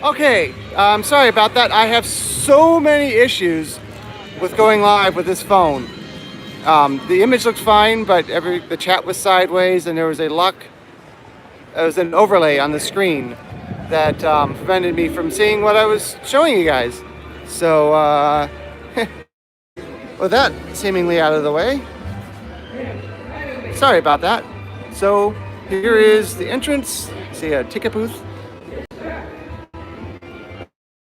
Okay, I'm sorry about that. I have so many issues with going live with this phone. The image looked fine, but the chat was sideways, and there was an overlay on the screen that prevented me from seeing what I was showing you guys. So, with that seemingly out of the way, sorry about that. So, here is the entrance. See a ticket booth.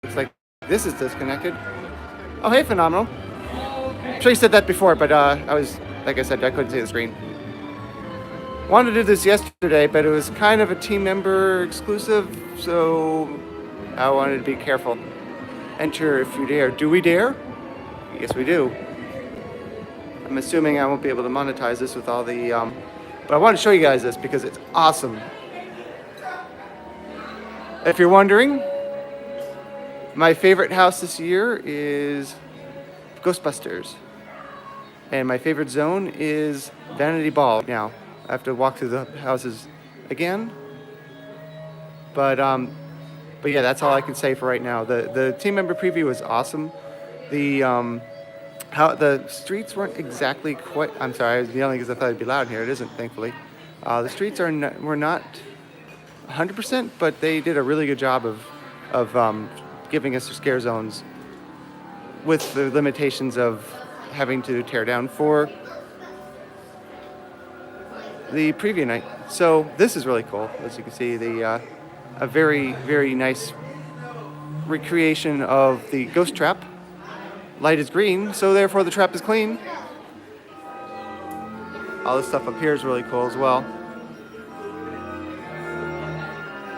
Looks like this is disconnected. Oh, hey, Phenomenal. I'm sure you said that before, but like I said, I couldn't see the screen. Wanted to do this yesterday, but it was kind of a team member exclusive, so I wanted to be careful. Enter if you dare. Do we dare? Yes, we do. I'm assuming I won't be able to monetize this with all the, but I want to show you guys this because it's awesome. If you're wondering, my favorite house this year is Ghostbusters. And my favorite zone is Vanity Ball. Now, I have to walk through the houses again. But yeah, that's all I can say for right now. The team member preview was awesome. The streets weren't exactly quite. I'm sorry, I was yelling because I thought it'd be loud in here. It isn't, thankfully. The streets were not 100%, but they did a really good job of giving us the scare zones with the limitations of having to tear down for the preview night. So this is really cool. As you can see, a very, very nice recreation of the ghost trap. Light is green, so therefore the trap is clean. All this stuff up here is really cool as well.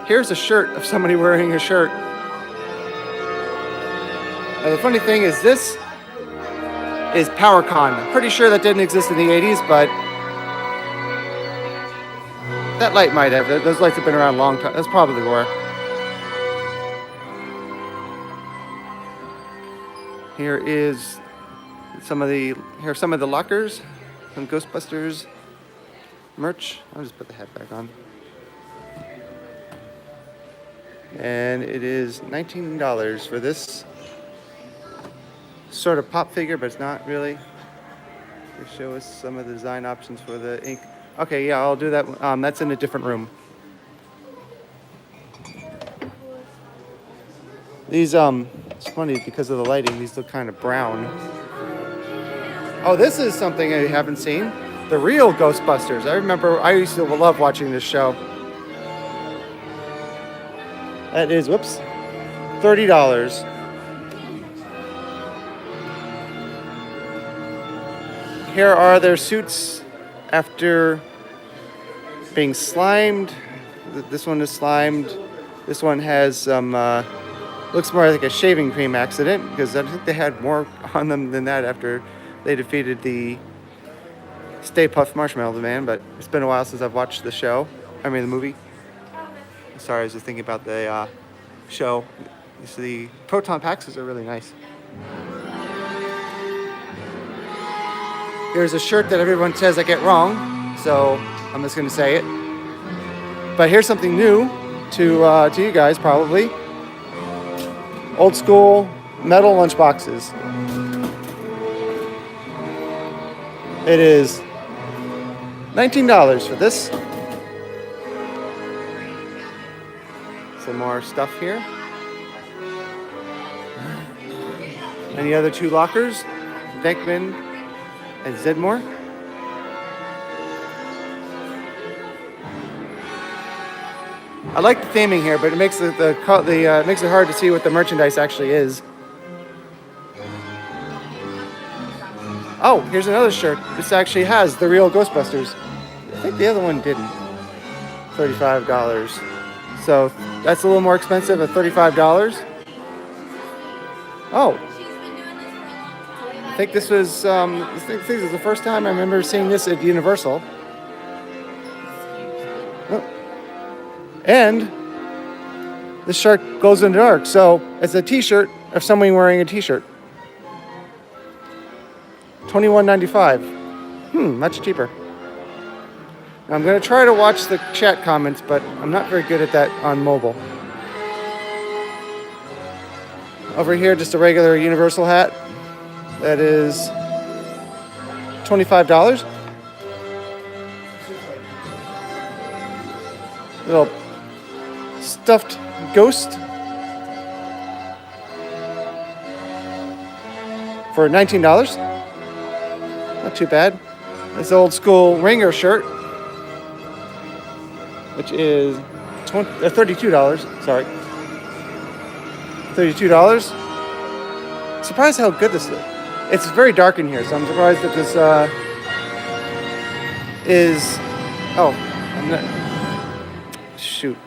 Here's a shirt of somebody wearing a shirt. Now, the funny thing is this is PowerCon. I'm pretty sure that didn't exist in the 80s, but that light might have. Those lights have been around a long time. That's probably where. Here's some of the lockers, some Ghostbusters merch. I'll just put the hat back on. And it is $19 for this sort of pop figure, but it's not really. They show us some of the design options for the ink. Okay, yeah, I'll do that. That's in a different room. These, it's funny because of the lighting, these look kind of brown. Oh, this is something I haven't seen. The real Ghostbusters. I remember I used to love watching this show. That is, whoops, $30. Here are their suits after being slimed. This one is slimed. This one has some, looks more like a shaving cream accident because I think they had more on them than that after they defeated the Stay Puft Marshmallow Man, but it's been a while since I've watched the movie. Sorry, I was just thinking about the show. The proton packs are really nice. Here's a shirt that everyone says I get wrong, so I'm just going to say it. But here's something new to you guys, probably. Old school metal lunchboxes. It is $19 for this. Some more stuff here. And the other two lockers, Beckman and Zedmore. I like the theming here, but it makes makes it hard to see what the merchandise actually is. Oh, here's another shirt. This actually has the real Ghostbusters. I think the other one didn't. $35. So that's a little more expensive at $35. Oh. I think this was the first time I remember seeing this at Universal. Oh. And the shirt glows in the dark, so it's a t-shirt of someone wearing a t-shirt. $21.95. Much cheaper. Now I'm going to try to watch the chat comments, but I'm not very good at that on mobile. Over here, just a regular Universal hat. That is $25. Little stuffed ghost for $19. Not too bad. This old school Ringer shirt, which is $32. Sorry, $32. Surprised how good this is. It's very dark in here, so I'm surprised that this is. Oh, I'm not. Shoot,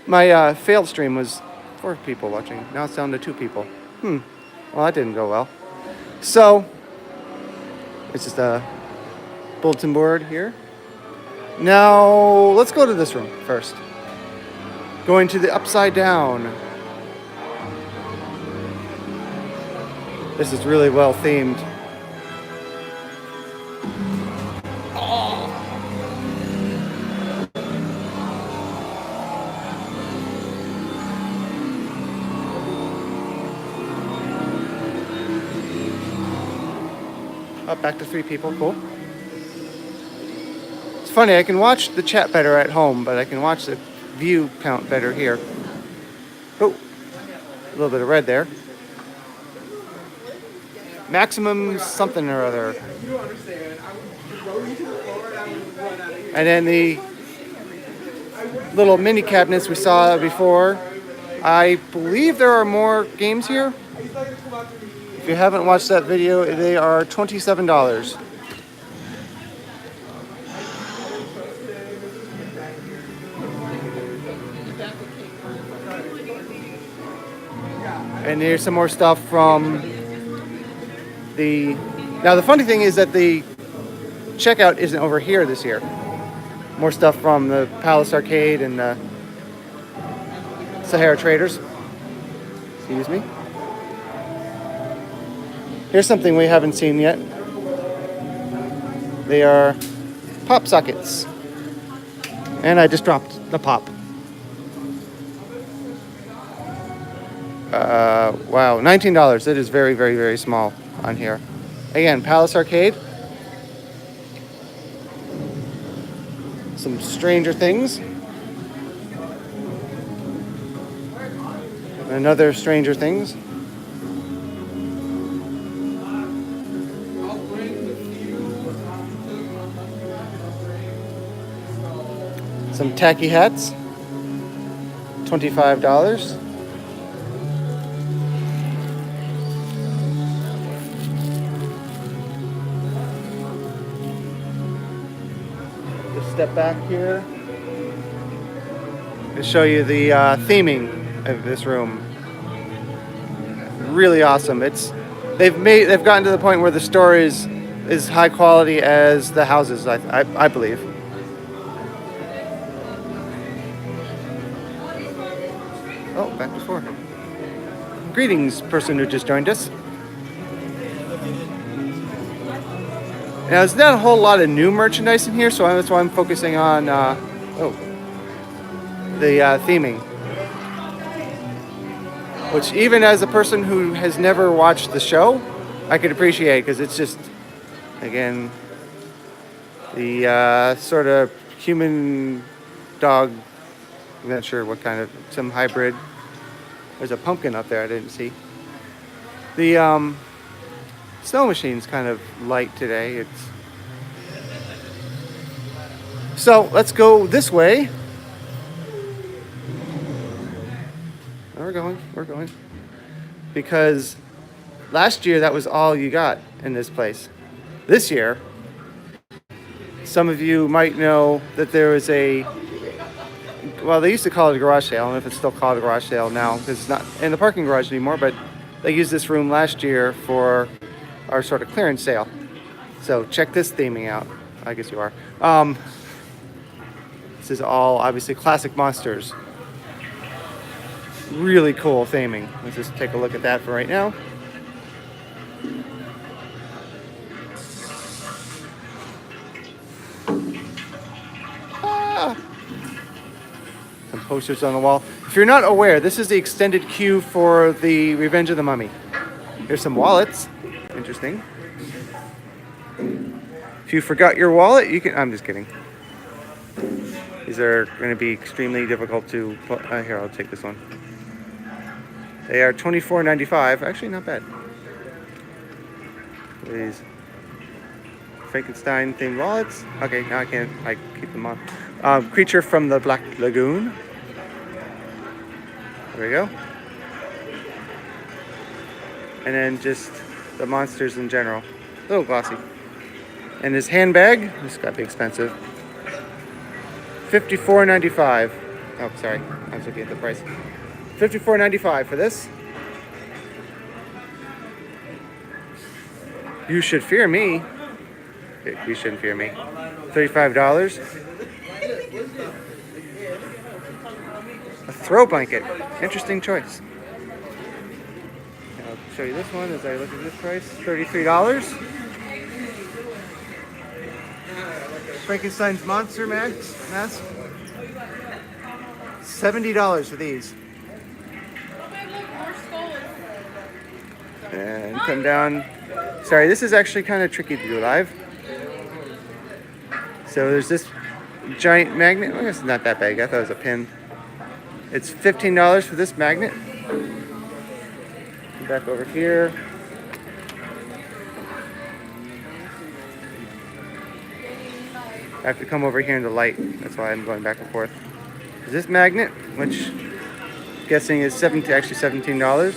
my failed stream was 4 people watching. Now it's down to 2 people. Well, that didn't go well. So it's just a bulletin board here. Now let's go to this room first. Going to the upside down. This is really well themed. Back to 3 people, cool. It's funny, I can watch the chat better at home, but I can watch the view count better here. Oh, a little bit of red there. Maximum something or other. And then the little mini cabinets we saw before. I believe there are more games here. If you haven't watched that video, they are $27. And here's some more stuff from the... Now the funny thing is that the checkout isn't over here this year. More stuff from the Palace Arcade and the Sahara Traders. Excuse me. Here's something we haven't seen yet. They are pop sockets. And I just dropped the pop. Wow, $19. It is very, very, very small on here. Again, Palace Arcade. Some Stranger Things. Another Stranger Things. Some tacky hats, $25. Just step back here to show you the theming of this room. Really awesome. They've gotten to the point where the store is high quality as the houses. I believe. Oh, back before. Greetings, person who just joined us. Now, there's not a whole lot of new merchandise in here, so that's why I'm focusing on the theming. Which, even as a person who has never watched the show, I could appreciate, because it's just, again, the sort of human dog. I'm not sure what kind of, some hybrid. There's a pumpkin up there I didn't see. The snow machine's kind of light today. So let's go this way. We're going. Because last year that was all you got in this place. This year, some of you might know that there was well, they used to call it a garage sale. I don't know if it's still called a garage sale now, because it's not in the parking garage anymore, but they used this room last year for our sort of clearance sale. So check this theming out. I guess you are. This is all obviously classic monsters. Really cool theming. Let's just take a look at that for right now. Some posters on the wall. If you're not aware, this is the extended queue for the Revenge of the Mummy. Here's some wallets. Interesting. If you forgot your wallet, you can... I'm just kidding. These are going to be extremely difficult to... here, I'll take this one. They are $24.95. Actually, not bad. These Frankenstein themed wallets. Okay, now I can't. I keep them on. Creature from the Black Lagoon. There we go. And then just the monsters in general. A little glossy. And this handbag, this got to be expensive. $54.95. Oh, sorry. I was looking at the price. $54.95 for this. You should fear me. You shouldn't fear me. $35. A throw blanket. Interesting choice. I'll show you this one as I look at this price. $33. Frankenstein's monster mask. $70 for these. And come down. Sorry, this is actually kind of tricky to do live. So there's this giant magnet. I guess it's not that big. I thought it was a pin. It's $15 for this magnet. Come back over here. I have to come over here in the light. That's why I'm going back and forth. This magnet, which I'm guessing is actually $17.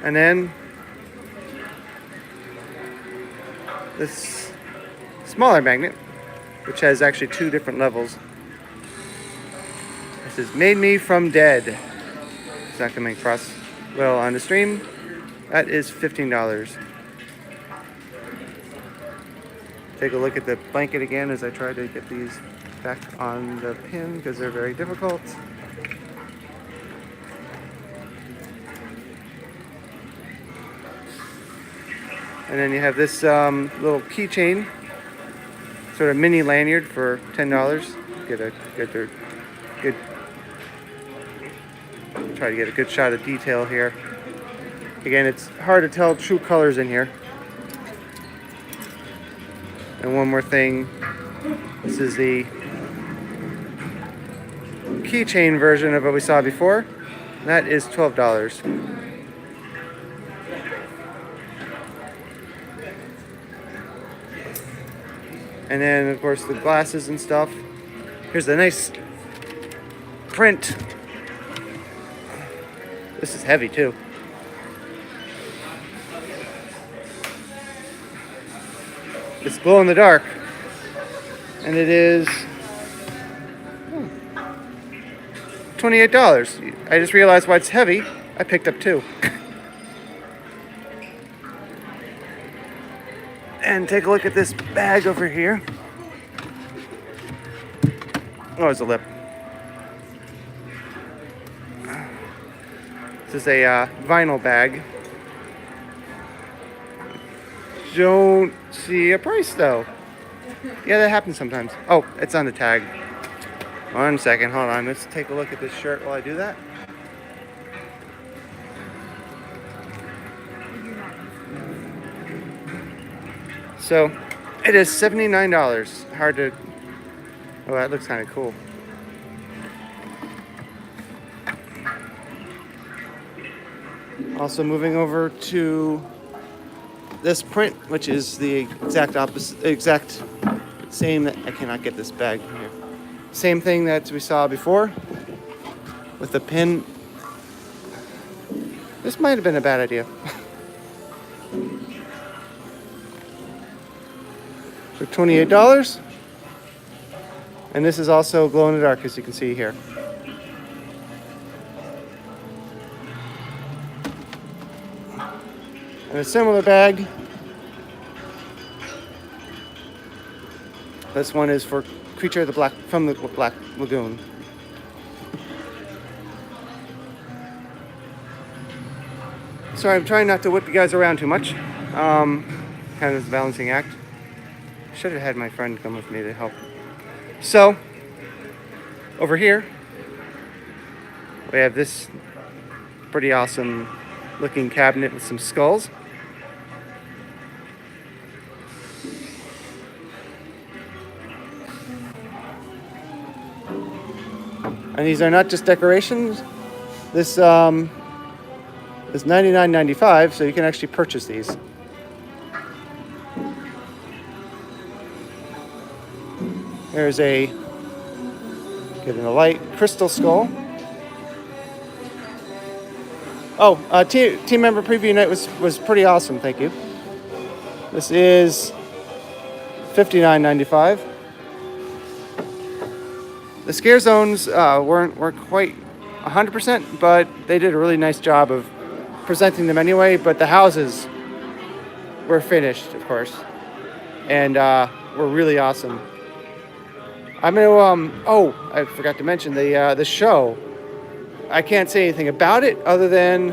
And then this smaller magnet, which has actually two different levels. This is Made Me From Dead. It's not coming across well on the stream. That is $15. Take a look at the blanket again as I try to get these back on the pin because they're very difficult. And then you have this little keychain, sort of mini lanyard for $10. Try to get a good shot of detail here. Again, it's hard to tell true colors in here. And one more thing, this is the keychain version of what we saw before. That is $12. And then, of course, the glasses and stuff. Here's the nice print. This is heavy, too. It's glow in the dark. And it is $28. I just realized why it's heavy. I picked up two. And take a look at this bag over here. Oh, it's a lip. This is a vinyl bag. Don't see a price though. Yeah, that happens sometimes. Oh, it's on the tag. 1 second, hold on. Let's take a look at this shirt while I do that. So, it is $79. Hard to... Oh, that looks kind of cool. Also moving over to this print, which is the exact same that... I cannot get this bag here. Same thing that we saw before with the pin. This might have been a bad idea. For $28. And this is also glow in the dark, as you can see here. And a similar bag. This one is for Creature from the Black Lagoon. Sorry, I'm trying not to whip you guys around too much. Kind of a balancing act. should have had my friend come with me to help. So, over here, we have this pretty awesome looking cabinet with some skulls. And these are not just decorations. This is $99.95, so you can actually purchase these. There's a, getting a light, crystal skull. Oh, team member preview night was pretty awesome, thank you. This is $59.95. The scare zones weren't quite 100%, but they did a really nice job of presenting them anyway. But the houses were finished, of course, and were really awesome. I'm gonna oh, I forgot to mention the show. I can't say anything about it other than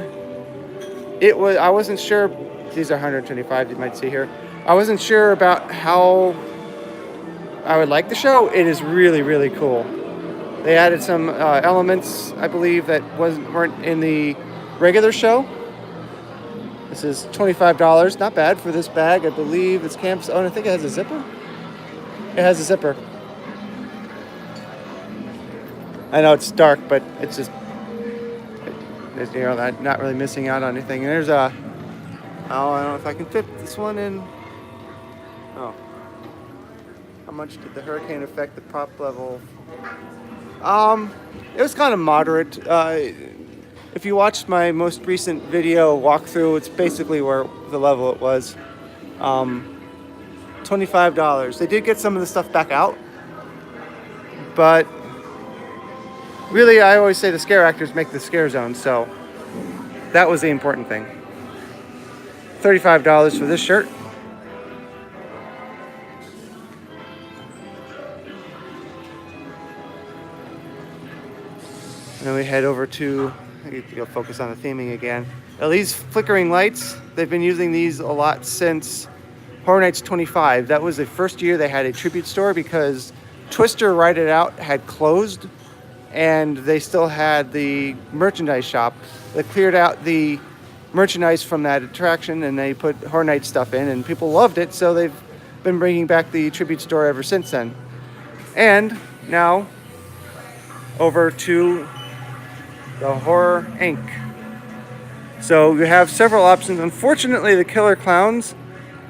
I wasn't sure. These are 125. You might see here. I wasn't sure about how I would like the show. It is really, really cool. They added some elements, I believe, that weren't in the regular show. This is $25. Not bad for this bag. I believe it's campus. Oh, and I think it has a zipper. It has a zipper. I know it's dark, but it's just, you know, not really missing out on anything. And there's I don't know if I can fit this one in. Oh. How much did the hurricane affect the prop level? It was kind of moderate. If you watched my most recent video walkthrough, it's basically where the level it was. $25. They did get some of the stuff back out, but really, I always say the scare actors make the scare zone, so that was the important thing. $35 for this shirt. And then we head over to, I need to go focus on the theming again. Now these flickering lights, they've been using these a lot since Horror Nights 25. That was the first year they had a tribute store because Twister Ride It Out had closed and they still had the merchandise shop. They cleared out the merchandise from that attraction and they put Horror Nights stuff in and people loved it, so they've been bringing back the tribute store ever since then. And now over to the Horror Inc. So you have several options. Unfortunately, the Killer Clowns,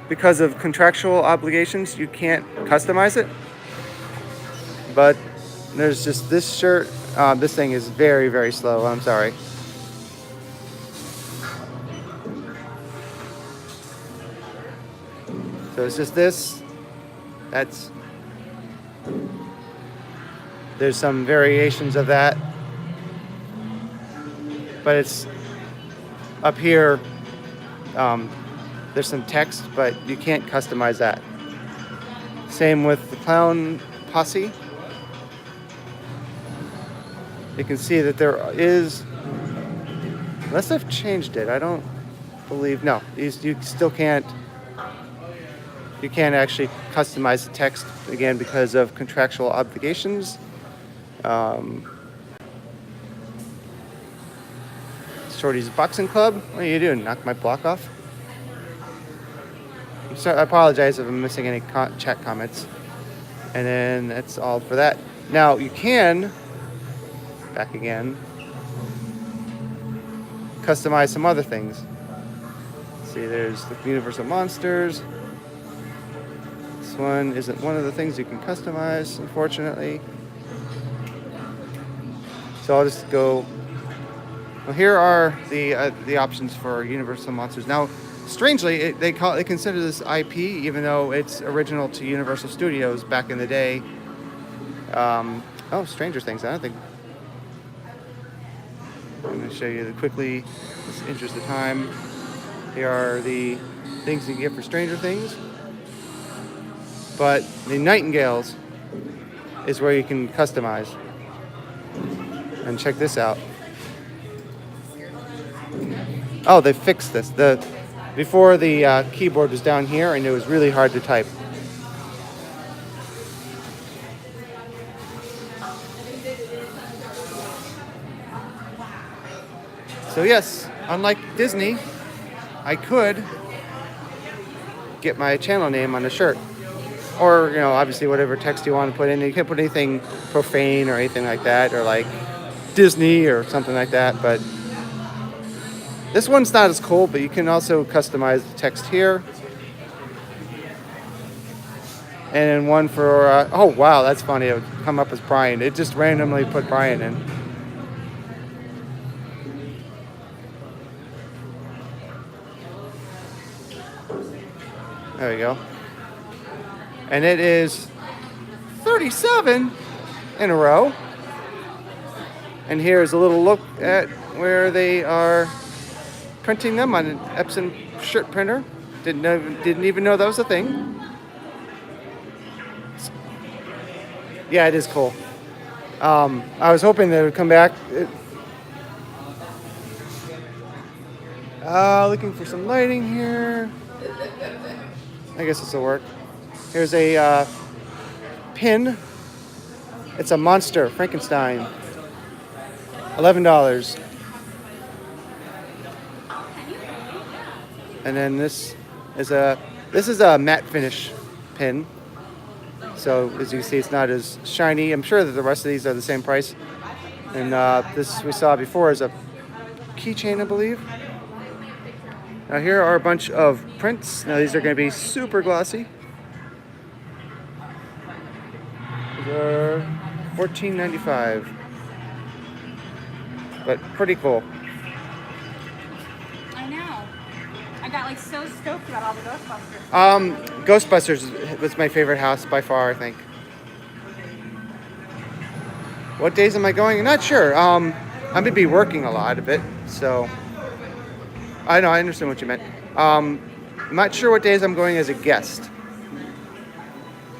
because of contractual obligations, you can't customize it. But there's just this shirt. This thing is very, very slow. I'm sorry. So it's just this. There's some variations of that. But it's up here. There's some text, but you can't customize that. Same with the Clown Posse. You can see that there is, unless they've changed it, I don't believe, no, you still can't, you can't actually customize the text, again, because of contractual obligations. Shorty's Boxing Club, what are you doing, knock my block off? So I apologize if I'm missing any chat comments. And then that's all for that. Now you can, back again, customize some other things. See, there's the Universal Monsters. This one isn't one of the things you can customize, unfortunately. So I'll just go. Well, here are the options for Universal Monsters. Now, strangely, they consider this IP, even though it's original to Universal Studios back in the day. Oh, Stranger Things. I don't think. I'm going to show you quickly, just in the interest of time. Here are the things you can get for Stranger Things. But the Nightingales is where you can customize. And check this out. Oh, they fixed this. Before the keyboard was down here and it was really hard to type. So yes, unlike Disney, I could get my channel name on the shirt. Or, obviously whatever text you want to put in. You can't put anything profane or anything like that, or like Disney or something like that. But this one's not as cool, but you can also customize the text here. And then one for, oh wow, that's funny. It would come up as Brian. It just randomly put Brian in. There we go. And it is 37 in a row. And here's a little look at where they are printing them on an Epson shirt printer. Didn't even know that was a thing. Yeah, it is cool. I was hoping they would come back. Looking for some lighting here. I guess this will work. Here's a pin. It's a monster, Frankenstein. $11. And then this is a matte finish pin. So as you can see, it's not as shiny. I'm sure that the rest of these are the same price. And this we saw before is a keychain, I believe. Now here are a bunch of prints. Now these are going to be super glossy. These are $14.95. But pretty cool. I know. I got like so stoked about all the Ghostbusters. Ghostbusters was my favorite house by far, I think. What days am I going? I'm not sure. I'm going to be working a lot of it, so I know, I understand what you meant. I'm not sure what days I'm going as a guest,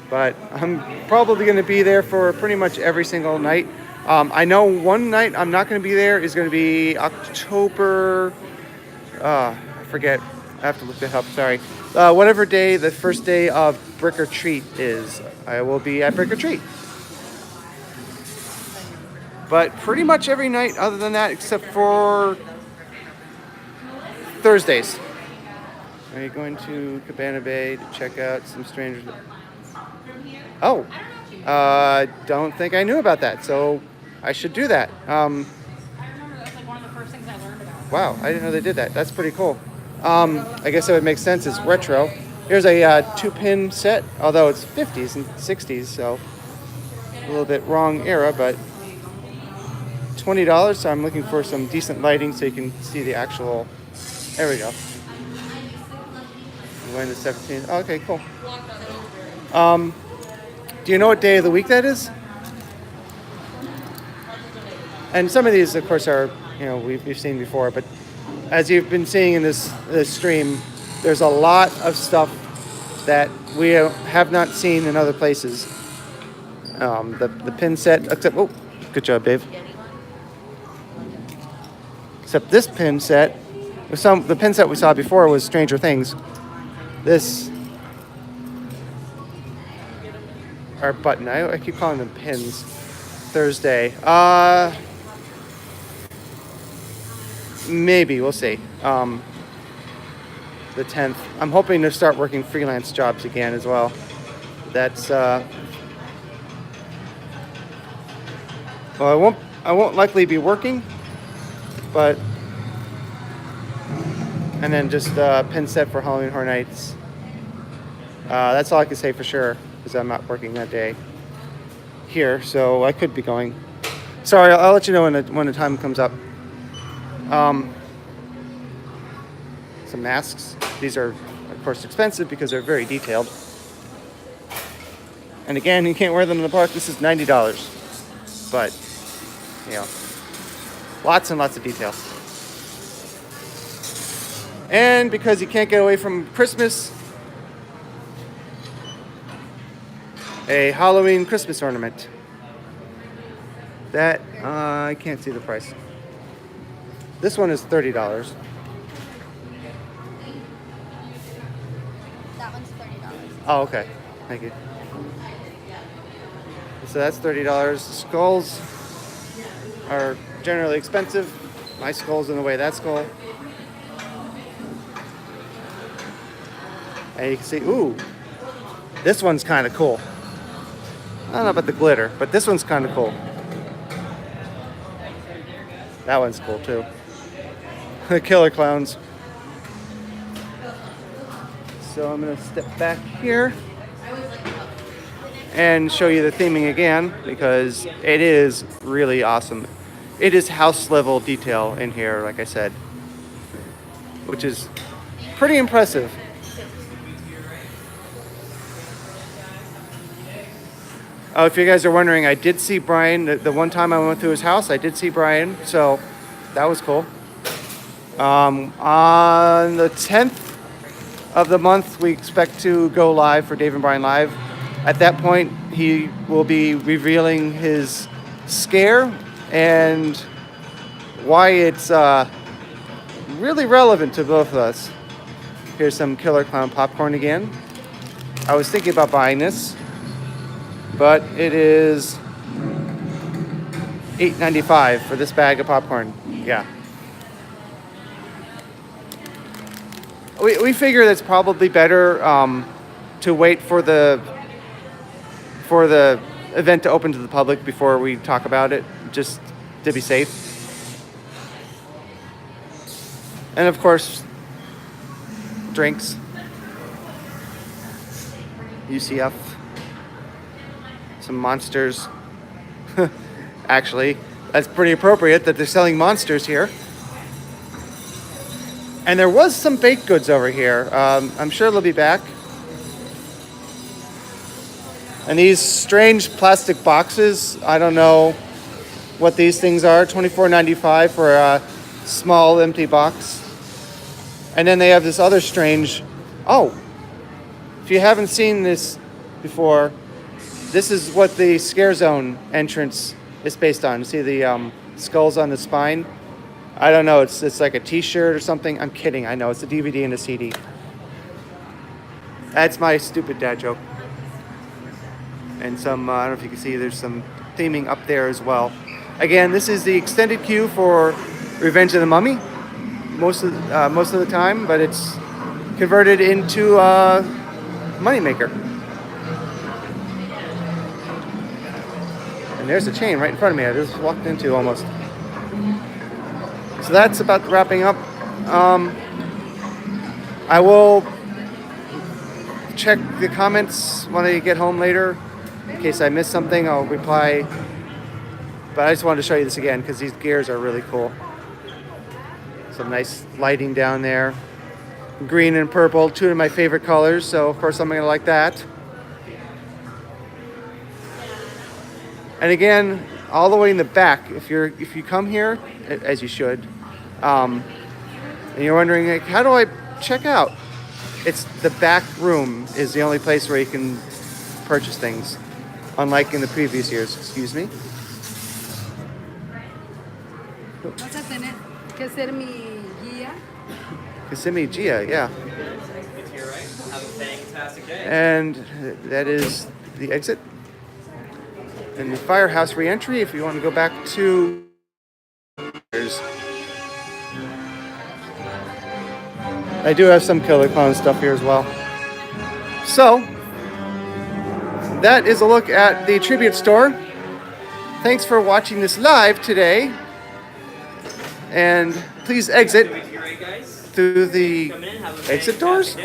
but I'm probably going to be there for pretty much every single night. I know one night I'm not going to be there is going to be October, I forget, I have to look that up, sorry. Whatever day the first day of Brick or Treat is, I will be at Brick or Treat. But pretty much every night other than that, except for Thursdays. Are you going to Cabana Bay to check out some strangers? Oh, don't think I knew about that, so I should do that. I remember that's like one of the first things I learned about. Wow, I didn't know they did that. That's pretty cool. I guess that would make sense. It's retro. Here's a 2-pin set, although it's 50s and 60s, so a little bit wrong era, but $20. So I'm looking for some decent lighting so you can see the actual. There we go. I'm going to 17. Oh, okay, cool. Do you know what day of the week that is? And some of these, of course, are we've seen before, but as you've been seeing in this stream, there's a lot of stuff that we have not seen in other places. The pin set, except good job, Dave. Except this pin set, the pin set we saw before was Stranger Things. This, our button, I keep calling them pins. Thursday. Maybe, we'll see. The 10th. I'm hoping to start working freelance jobs again as well. That's well, I won't likely be working, but and then just pin set for Halloween Horror Nights. That's all I can say for sure because I'm not working that day here, so I could be going. Sorry, I'll let you know when the time comes up. Some masks. These are, of course, expensive because they're very detailed. And again, you can't wear them in the park. This is $90. But, lots and lots of detail. And because you can't get away from Christmas, a Halloween Christmas ornament. That, I can't see the price. This one is $30. That one's $30. Oh, okay. Thank you. So that's $30. The skulls are generally expensive. My skull's in the way of that skull. And you can see, ooh, this one's kind of cool. I don't know about the glitter, but this one's kind of cool. That one's cool too. The killer clowns. So I'm going to step back here and show you the theming again because it is really awesome. It is house level detail in here, like I said, which is pretty impressive. Oh, if you guys are wondering, I did see Brian. The one time I went through his house, I did see Brian, so that was cool. On the 10th of the month, we expect to go live for Dave and Brian Live. At that point, he will be revealing his scare and why it's really relevant to both of us. Here's some Killer Clown popcorn again. I was thinking about buying this, but it is $8.95 for this bag of popcorn. Yeah. We figure that's probably better to wait for the event to open to the public before we talk about it, just to be safe. And of course, drinks. UCF. Some monsters. Actually, that's pretty appropriate that they're selling monsters here. And there was some baked goods over here. I'm sure they'll be back. And these strange plastic boxes, I don't know what these things are. $24.95 for a small empty box. And then they have this other strange... Oh, if you haven't seen this before, this is what the Scare Zone entrance is based on. You see the skulls on the spine? I don't know, it's like a t-shirt or something. I'm kidding, I know, it's a DVD and a CD. That's my stupid dad joke. And some, I don't know if you can see, there's some theming up there as well. Again, this is the extended queue for Revenge of the Mummy, most of the time, but it's converted into a moneymaker. And there's a chain right in front of me, I just walked into almost. So that's about wrapping up. I will check the comments when I get home later. In case I missed something, I'll reply. But I just wanted to show you this again because these gears are really cool. Some nice lighting down there. Green and purple, two of my favorite colors. So of course I'm going to like that. And again, all the way in the back, if you come here, as you should, and you're wondering, like, how do I check out? It's the back room is the only place where you can purchase things, unlike in the previous years. Excuse me. Vas a tener que ser mi guía. Kissimmee Gia, yeah. It's here, right? Have a fantastic day. And that is the exit. And the firehouse re-entry, if you want to go back to... I do have some Killer Clown stuff here as well. So, that is a look at the tribute store. Thanks for watching this live today. And please exit through the exit doors.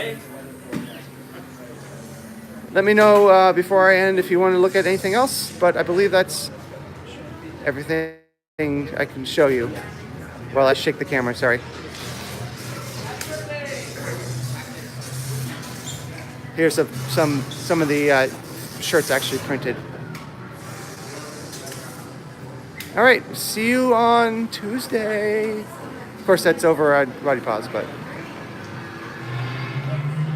Let me know before I end if you want to look at anything else, but I believe that's everything I can show you. While I shake the camera, sorry. Here's some of the shirts actually printed. All right, see you on Tuesday. Of course, that's over at Roddy Paws, but...